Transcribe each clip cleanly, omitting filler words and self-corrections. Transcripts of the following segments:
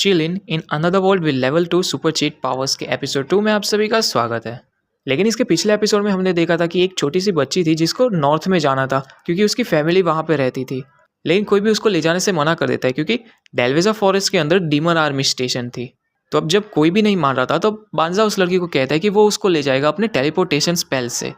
Chill in another world with level 2 super cheat powers के episode 2 में आप सभी का स्वागत है। लेकिन इसके पिछले एपिसोड में हमने देखा था कि एक छोटी सी बच्ची थी जिसको नॉर्थ में जाना था क्योंकि उसकी फैमिली वहाँ पे रहती थी। लेकिन कोई भी उसको ले जाने से मना कर देता है क्योंकि डेल्वेजा फॉरेस्ट के अंदर डीमन आर्मी स्टेशन थी। तो अब जब कोई भी नहीं मान रहा था तो बांजा उस लड़की को कहता है कि वो उसको ले जाएगा अपने टेलीपोर्टेशन स्पेल से।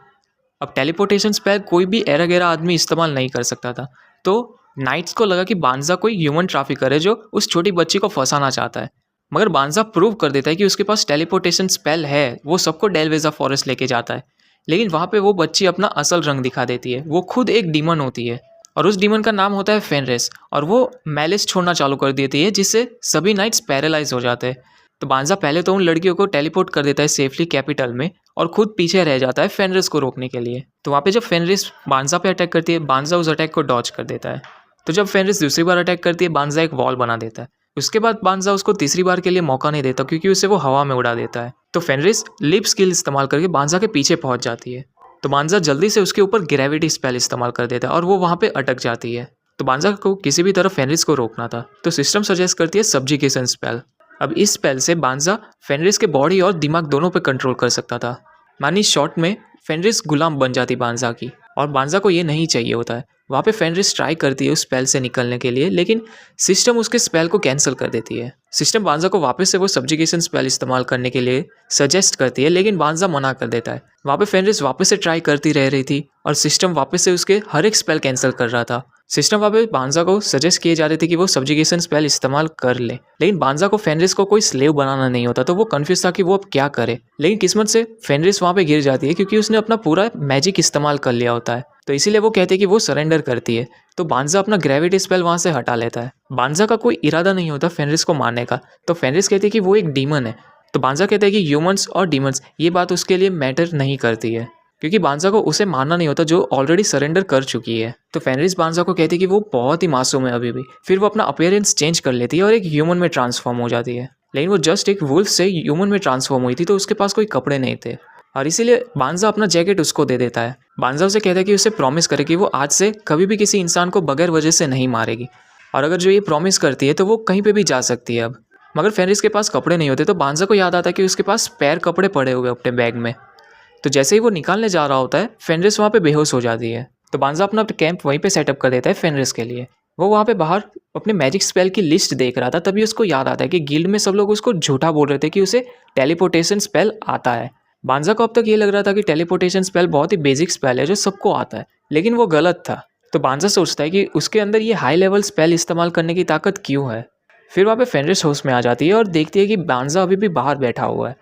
अब टेलीपोर्टेशन स्पेल कोई भी एरा गैरा आदमी इस्तेमाल नहीं कर सकता था। तो नाइट्स को लगा कि बांजा कोई ह्यूमन ट्रैफिकर है जो उस छोटी बच्ची को फंसाना चाहता है। मगर बांजा प्रूव कर देता है कि उसके पास टेलीपोर्टेशन स्पेल है, वो सबको डेलवेजा फॉरेस्ट लेके जाता है। लेकिन वहाँ पे वो बच्ची अपना असल रंग दिखा देती है, वो खुद एक डीमन होती है और उस डीमन का नाम होता है फेनरिस और वो मैलिस छोड़ना चालू कर देती है जिससे सभी नाइट्स पैरालाइज हो जाते हैं। तो बांजा पहले तो उन लड़कियों को टेलीपोर्ट कर देता है सेफली कैपिटल में और खुद पीछे रह जाता है फेनरिस को रोकने के लिए। तो वहाँ पे जब फेनरिस बांजा पे अटैक करती है, बांजा उस अटैक को डॉज कर देता है। तो जब फेनरिस दूसरी बार अटैक करती है, बांजा एक वॉल बना देता है। उसके बाद बांजा उसको तीसरी बार के लिए मौका नहीं देता क्योंकि उसे वो हवा में उड़ा देता है। तो फेनरिस लिप स्किल इस्तेमाल करके बांजा के पीछे पहुंच जाती है। तो बांजा जल्दी से उसके ऊपर ग्रेविटी स्पेल इस्तेमाल कर देता है और वो वहाँ पे अटक जाती है। तो बांजा को किसी भी तरह फेनरिस को रोकना था, तो सिस्टम सजेस्ट करती है सब्जुगेशन स्पेल। अब इस स्पेल से बांजा फेनरिस के बॉडी और दिमाग दोनों पे कंट्रोल कर सकता था। मानी शॉर्ट में फेनरिस गुलाम बन जाती बांजा की और बांजा को ये नहीं चाहिए होता है। वहाँ पे फेनरिस ट्राई करती है उस स्पेल से निकलने के लिए, लेकिन सिस्टम उसके स्पेल को कैंसिल कर देती है। सिस्टम बांजा को वापस से वो सब्जुगेशन स्पेल इस्तेमाल करने के लिए सजेस्ट करती है, लेकिन बांजा मना कर देता है। वहाँ पे फेनरिस वापस से ट्राई करती रह रही थी और सिस्टम वापस से उसके हर एक स्पेल कैंसिल कर रहा था। सिस्टम वहाँ पे बांजा को सजेस्ट किए जा रहे थे कि वो सब्जुगेशन स्पेल इस्तेमाल कर ले, लेकिन बांजा को फेनरिस को कोई स्लेव बनाना नहीं होता, तो वो कंफ्यूज था कि वो अब क्या करे। लेकिन किस्मत से फेनरिस वहाँ पे गिर जाती है क्योंकि उसने अपना पूरा मैजिक इस्तेमाल कर लिया होता है। तो इसीलिए वो कहते हैं कि वो सरेंडर करती है। तो बांजा अपना ग्रेविटी स्पेल वहाँ से हटा लेता है। बांजा का कोई इरादा नहीं होता फेनरिस को मारने का। तो फेनरिस कहती है कि वो एक डीमन है। तो बांजा कहता है कि ह्यूमंस और डीमंस ये बात उसके लिए मैटर नहीं करती है क्योंकि बांजा को उसे मारना नहीं होता जो ऑलरेडी सरेंडर कर चुकी है। तो फेनरिस बांजा को कहती है कि वो बहुत ही मासूम है अभी भी। फिर वो अपना अपीयरेंस चेंज कर लेती है और एक ह्यूमन में ट्रांसफॉर्म हो जाती है। लेकिन वो जस्ट एक वुल्फ से ह्यूमन में ट्रांसफॉर्म हुई थी, तो उसके पास कोई कपड़े नहीं थे और इसीलिए बांजा अपना जैकेट उसको दे देता है। बांजा उसे कहता है कि उसे प्रॉमिस करे कि वो आज से कभी भी किसी इंसान को बगैर वजह से नहीं मारेगी और अगर जो ये प्रॉमिस करती है तो वो कहीं पे भी जा सकती है अब। मगर फेनरिस के पास कपड़े नहीं होते, तो बांजा को याद आता है कि उसके पास स्पेयर कपड़े पड़े हुए अपने बैग में। तो जैसे ही वो निकालने जा रहा होता है, फेनरिस वहाँ पे बेहोश हो जाती है। तो बांजा अपना कैंप वहीं पे सेटअप कर देता है फेनरिस के लिए। वो वहाँ पे बाहर अपने मैजिक स्पेल की लिस्ट देख रहा था, तभी उसको याद आता है कि गिल्ड में सब लोग उसको झूठा बोल रहे थे कि उसे टेलीपोर्टेशन स्पेल आता है। बांजा को अब तक ये लग रहा था कि टेलीपोर्टेशन स्पेल बहुत ही बेसिक स्पेल है जो सबको आता है, लेकिन वो गलत था। तो बांजा सोचता है कि उसके अंदर ये हाई लेवल स्पेल इस्तेमाल करने की ताकत क्यों है। फिर वहाँ पे फेनरिस होश में आ जाती है और देखती है कि बांजा अभी भी बाहर बैठा हुआ है।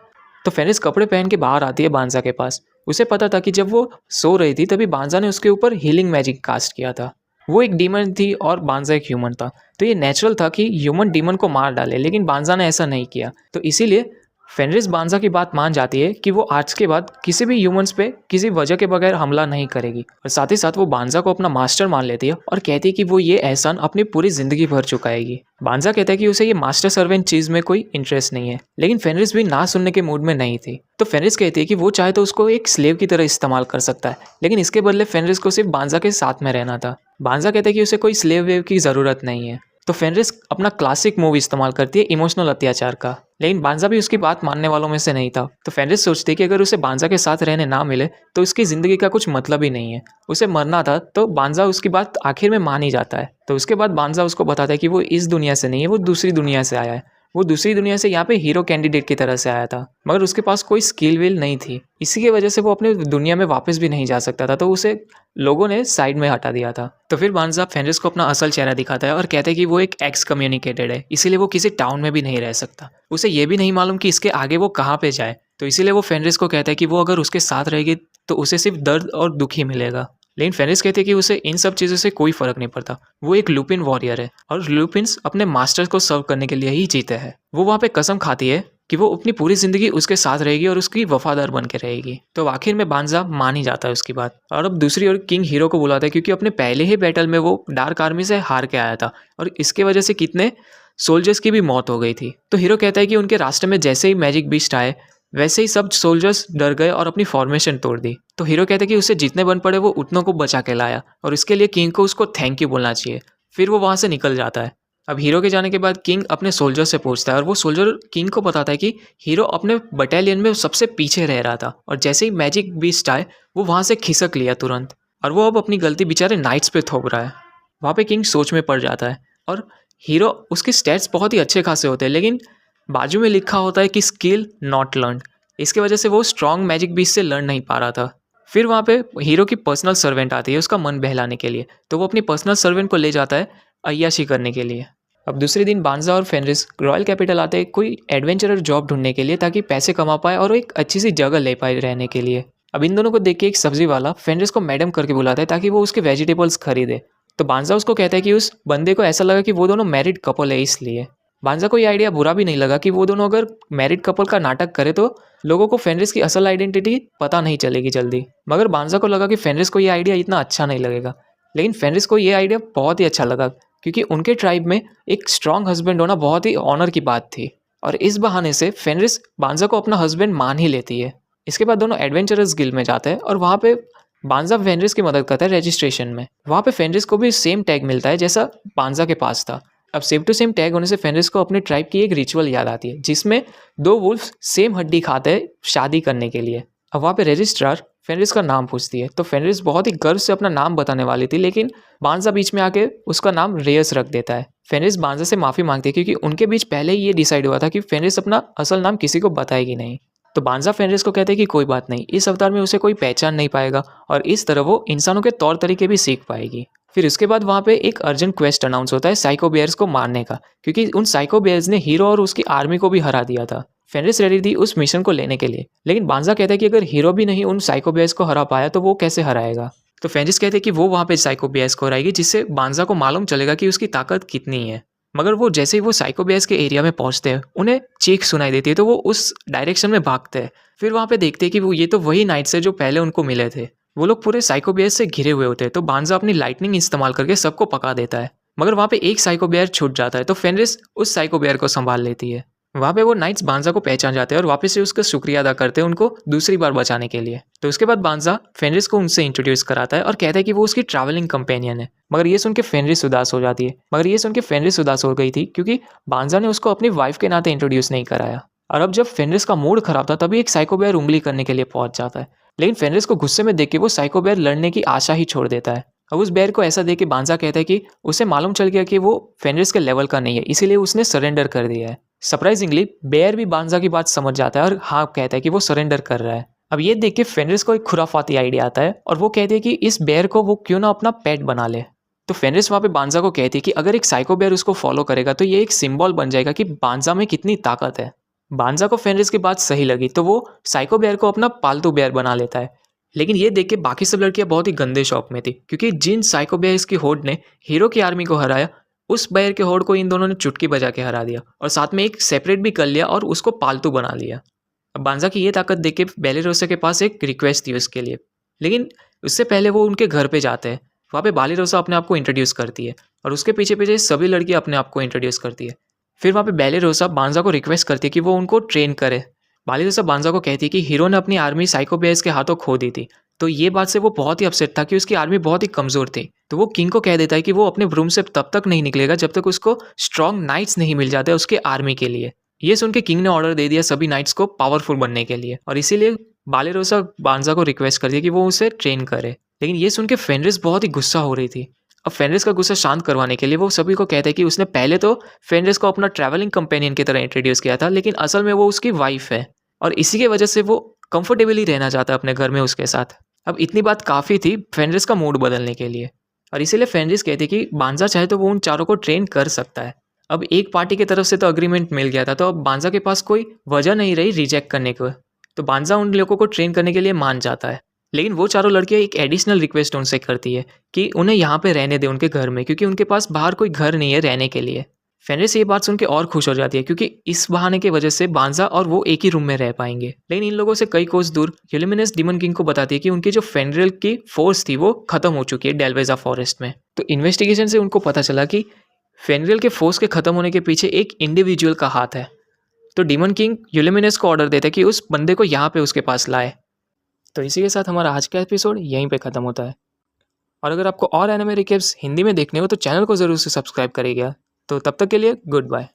तो फेनरिस कपड़े पहन के बाहर आती है बांजा के पास। उसे पता था कि जब वो सो रही थी तभी बांजा ने उसके ऊपर हीलिंग मैजिक कास्ट किया था। वो एक डीमन थी और बांजा एक ह्यूमन था, तो ये नेचुरल था कि ह्यूमन डीमन को मार डाले, लेकिन बांजा ने ऐसा नहीं किया। तो इसीलिए फेनरिस बांजा की बात मान जाती है कि वो आज के बाद किसी भी ह्यूमंस पे किसी वजह के बगैर हमला नहीं करेगी और साथ ही साथ वो बांजा को अपना मास्टर मान लेती है और कहती है कि वो ये एहसान अपनी पूरी जिंदगी भर चुकाएगी। बांजा कहता है कि उसे ये मास्टर सर्वेंट चीज में कोई इंटरेस्ट नहीं है, लेकिन फेनरिस भी ना सुनने के मूड में नहीं थी। तो फेनरिस कहती है कि वो चाहे तो उसको एक स्लेव की तरह इस्तेमाल कर सकता है, लेकिन इसके बदले फेनरिस को सिर्फ बांजा के साथ में रहना था। बांजा कहता है कि उसे कोई स्लेव वेव की जरूरत नहीं है। तो फेनरिस अपना क्लासिक मूव इस्तेमाल करती है इमोशनल अत्याचार का, लेकिन बांजा भी उसकी बात मानने वालों में से नहीं था। तो फेनरिस सोचती है कि अगर उसे बांजा के साथ रहने ना मिले तो उसकी ज़िंदगी का कुछ मतलब ही नहीं है। उसे मरना था तो बांजा उसकी बात आखिर में मान ही जाता है। तो उसके बाद बांजा उसको बताता है कि वो इस दुनिया से नहीं है, वो दूसरी दुनिया से आया है। वो दूसरी दुनिया से यहाँ पे हीरो कैंडिडेट की तरह से आया था, मगर उसके पास कोई स्किल विल नहीं थी। इसी की वजह से वो अपने दुनिया में वापस भी नहीं जा सकता था, तो उसे लोगों ने साइड में हटा दिया था। तो फिर बांजा फेनरिस को अपना असल चेहरा दिखाता है और कहता है कि वो एक एक्स कम्युनिकेटेड है, इसीलिए वो किसी टाउन में भी नहीं रह सकता। उसे ये भी नहीं मालूम कि इसके आगे वो कहाँ पे जाए, तो इसीलिए वो फेनरिस को कहता है कि वो अगर उसके साथ रहेगी तो उसे सिर्फ दर्द और दुख ही मिलेगा। लेकिन फेनरिस कहते हैं कि उसे इन सब चीज़ों से कोई फर्क नहीं पड़ता। वो एक लुपिन वॉरियर है और लुपिन्स अपने मास्टर्स को सर्व करने के लिए ही जीते हैं। वो वहाँ पे कसम खाती है कि वो अपनी पूरी जिंदगी उसके साथ रहेगी और उसकी वफादार बन के रहेगी। तो आखिर में बांजा मान ही जाता है उसकी बात और अब दूसरी ओर किंग हीरो को बुलाता है क्योंकि अपने पहले ही बैटल में वो डार्क आर्मी से हार के आया था और इसके वजह से कितने सोल्जर्स की भी मौत हो गई थी। तो हीरो कहता है कि उनके रास्ते में जैसे ही मैजिक बीस्ट आए वैसे ही सब सोल्जर्स डर गए और अपनी फॉर्मेशन तोड़ दी। तो हीरो कहता है कि उसे जितने बन पड़े वो उतनों को बचा के लाया और इसके लिए किंग को उसको थैंक यू बोलना चाहिए। फिर वो वहाँ से निकल जाता है। अब हीरो के जाने के बाद किंग अपने सोल्जर से पूछता है और वो सोल्जर किंग को बताता है कि हीरो अपने बटालियन में सबसे पीछे रह रहा था और जैसे ही मैजिक बीस्ट आए वो वहाँ से खिसक लिया तुरंत और वो अब अपनी गलती बेचारे नाइट्स पे थोप रहा है। वहाँ पे किंग सोच में पड़ जाता है और हीरो उसके स्टैट्स बहुत ही अच्छे खासे होते हैं लेकिन बाजू में लिखा होता है कि स्किल नॉट लर्न। इसकी वजह से वो स्ट्रॉन्ग मैजिक बीस्ट से लर्न नहीं पा रहा था। फिर वहाँ पे हीरो की पर्सनल सर्वेंट आती है उसका मन बहलाने के लिए, तो वो अपनी पर्सनल सर्वेंट को ले जाता है अय्याशी करने के लिए। अब दूसरे दिन बांजा और फेनरिस रॉयल कैपिटल आते हैं कोई एडवेंचरर जॉब ढूंढने के लिए ताकि पैसे कमा पाए और एक अच्छी सी जगह ले पाए रहने के लिए। अब इन दोनों को देख के एक सब्जी वाला फेनरिस को मैडम करके बुलाता है ताकि वो उसके वेजिटेबल्स खरीदे। तो बांजा उसको कहता है कि उस बंदे को ऐसा लगा कि वो दोनों मैरिड कपल है इसलिए। बांजा को ये आइडिया बुरा भी नहीं लगा कि वो दोनों अगर मैरिड कपल का नाटक करे तो लोगों को फेनरिस की असल आइडेंटिटी पता नहीं चलेगी जल्दी। मगर बांजा को लगा कि फेनरिस को ये आइडिया इतना अच्छा नहीं लगेगा, लेकिन फेनरिस को ये आइडिया बहुत ही अच्छा लगा क्योंकि उनके ट्राइब में एक स्ट्रॉन्ग हस्बैंड होना बहुत ही ऑनर की बात थी और इस बहाने से फेनरिस बांजा को अपना हस्बैंड मान ही लेती है। इसके बाद दोनों एडवेंचरस गिल्ड में जाते हैं और वहाँ पे बांजा फेनरिस की मदद करता है रजिस्ट्रेशन में। वहाँ पे फेनरिस को भी सेम टैग मिलता है जैसा बांजा के पास था। अब सेम टू सेम टैग होने से फेनरिस को अपने ट्राइब की एक रिचुअल याद आती है जिसमें दो वुल्फ सेम हड्डी खाते हैं शादी करने के लिए। अब वहाँ पे रजिस्ट्रार फेनरिस का नाम पूछती है तो फेनरिस बहुत ही गर्व से अपना नाम बताने वाली थी लेकिन बांजा बीच में आके उसका नाम रेयस रख देता है। फेनरिस बांजा से माफ़ी मांगती है क्योंकि उनके बीच पहले ही ये डिसाइड हुआ था कि फेनरिस अपना असल नाम किसी को बताएगी नहीं। तो बांजा फेनरिस को कहते हैं कि कोई बात नहीं, इस अवतार में उसे कोई पहचान नहीं पाएगा और इस तरह वो इंसानों के तौर तरीके भी सीख पाएगी। फिर उसके बाद वहाँ पे एक अर्जेंट क्वेस्ट अनाउंस होता है साइको बेयर्स को मारने का क्योंकि उन साइको बेयर्स ने हीरो और उसकी आर्मी को भी हरा दिया था। फेनरिस रेडी थी उस मिशन को लेने के लिए लेकिन बांजा कहता है कि अगर हीरो भी नहीं उन साइको बेयर्स को हरा पाया तो वो कैसे हराएगा। तो फेनरिस कहते हैं कि वो वहाँ पे साइको बेयर्स को हराएगी जिससे बांजा को मालूम चलेगा कि उसकी ताकत कितनी है। मगर वो जैसे ही वो साइको बेयर्स के एरिया में पहुंचते हैं उन्हें चीख सुनाई देती है तो वो उस डायरेक्शन में भागते हैं। फिर वहाँ पे देखते हैं कि वो ये तो वही नाइट्स है जो पहले उनको मिले थे। वो लोग पूरे साइको बेयर्स से घिरे हुए होते हैं तो बांजा अपनी लाइटनिंग इस्तेमाल करके सबको पका देता है। मगर वहाँ पे एक साइको बेयर छूट जाता है तो फेनरिस उस साइको बेयर को संभाल लेती है। वहाँ पे वो नाइट्स बांजा को पहचान जाते हैं और वापस से उसका शुक्रिया अदा करते हैं उनको दूसरी बार बचाने के लिए। तो उसके बाद बांजा फेनरिस को उनसे इंट्रोड्यूस कराता है और कहता है कि वो उसकी ट्रैवलिंग कंपेनियन है। मगर ये सुन के फेनरिस उदास हो जाती है। मगर ये सुन के फेनरिस उदास हो गई थी क्योंकि बांजा ने उसको अपनी वाइफ के नाते इंट्रोड्यूस नहीं कराया। और अब जब फेनरिस का मूड खराब था तभी एक साइको बेयर उंगली करने के लिए पहुंच जाता है लेकिन फेनरिस को गुस्से में देख के वो साइको बेयर लड़ने की आशा ही छोड़ देता है। अब उस बेयर को ऐसा देख के बांजा कहता है कि उसे मालूम चल गया कि वो फेनरिस के लेवल का नहीं है इसीलिए उसने सरेंडर कर दिया है। सरप्राइजिंगली बेयर भी बांजा की बात समझ जाता है और हाँ कहता है कि वो सरेंडर कर रहा है। अब ये देख के फेनरिस को एक खुराफाती आइडिया आता है और वो कहती है कि इस बेयर को वो क्यों ना अपना पेट बना ले। तो फेनरिस वहाँ पे बांजा को कहती है कि अगर एक साइको बेयर उसको फॉलो करेगा तो ये एक सिंबल बन जाएगा कि बांजा में कितनी ताकत है। बांजा को फेनरिस की बात सही लगी तो वो साइको बेयर को अपना पालतू बेयर बना लेता है। लेकिन ये देख के बाकी सब लड़कियां बहुत ही गंदे शौक में थी क्योंकि जिन साइको बेयर्स की होड़ ने हीरो की आर्मी को हराया उस बेयर के होड़ को इन दोनों ने चुटकी बजा के हरा दिया और साथ में एक सेपरेट भी कर लिया और उसको पालतू बना लिया। अब बांजा की ये ताकत देख के बेलेरोसा के पास एक रिक्वेस्ट थी उसके लिए, लेकिन उससे पहले वो उनके घर पे जाते हैं। वहाँ पे बेलेरोसा अपने आप को इंट्रोड्यूस करती है और उसके पीछे पीछे सभी लड़कियाँ अपने आप को इंट्रोड्यूस करती है। फिर वहाँ पे बेलेरोसा बांजा को रिक्वेस्ट करती है कि वो उनको ट्रेन करे। बेलेरोसा बांजा को कहती है कि हीरो ने अपनी आर्मी साइको बेयर्स के हाथों खो दी थी, तो ये बात से वो बहुत ही अपसेट था कि उसकी आर्मी बहुत ही कमज़ोर थी। तो वो किंग को कह देता है कि वो अपने रूम से तब तक नहीं निकलेगा जब तक उसको स्ट्रॉन्ग नाइट्स नहीं मिल जाते उसके आर्मी के लिए। ये सुन के किंग ने ऑर्डर दे दिया सभी नाइट्स को पावरफुल बनने के लिए और इसीलिए बेलेरोसा बांजा को रिक्वेस्ट करती है कि वो उसे ट्रेन करे। लेकिन ये सुन के फेनरिस बहुत ही गुस्सा हो रही थी। अब फेनरिस का गुस्सा शांत करवाने के लिए वो सभी को कहता है कि उसने पहले तो फेनरिस को अपना ट्रैवलिंग कंपेनियन की तरह इंट्रोड्यूस किया था लेकिन असल में वो उसकी वाइफ है और इसी की वजह से वो कंफर्टेबली रहना चाहता है अपने घर में उसके साथ। अब इतनी बात काफ़ी थी फेनरिस का मूड बदलने के लिए और इसीलिए फेनरिस कहती कि बांजा चाहे तो वो उन चारों को ट्रेन कर सकता है। अब एक पार्टी की तरफ से तो अग्रीमेंट मिल गया था तो अब बांजा के पास कोई वजह नहीं रही रिजेक्ट करने को, तो बांजा उन लोगों को ट्रेन करने के लिए मान जाता है। लेकिन वो चारों लड़कियां एक एडिशनल रिक्वेस्ट उनसे करती है कि उन्हें यहाँ पे रहने दे उनके घर में क्योंकि उनके पास बाहर कोई घर नहीं है रहने के लिए। फेनरिस ये बात सुन के और खुश हो जाती है क्योंकि इस बहाने की वजह से बांजा और वो एक ही रूम में रह पाएंगे। लेकिन इन लोगों से कई कोस दूर यूलिमिनस डीमन किंग को बताती है कि उनकी जो फेनरिल की फोर्स थी वो खत्म हो चुकी है डेल्वेजा फॉरेस्ट में। तो इन्वेस्टिगेशन से उनको पता चला कि फेनरिल के फोर्स के खत्म होने के पीछे एक इंडिविजुअल का हाथ है। तो डीमन किंग यूलिमिनस को ऑर्डर देता है कि उस बंदे को यहाँ पे उसके पास लाए। तो इसी के साथ हमारा आज का एपिसोड यहीं पे ख़त्म होता है और अगर आपको और एनिमे रिकैप्स हिंदी में देखने हो तो चैनल को ज़रूर से सब्सक्राइब करिएगा तो तब तक के लिए गुड बाय।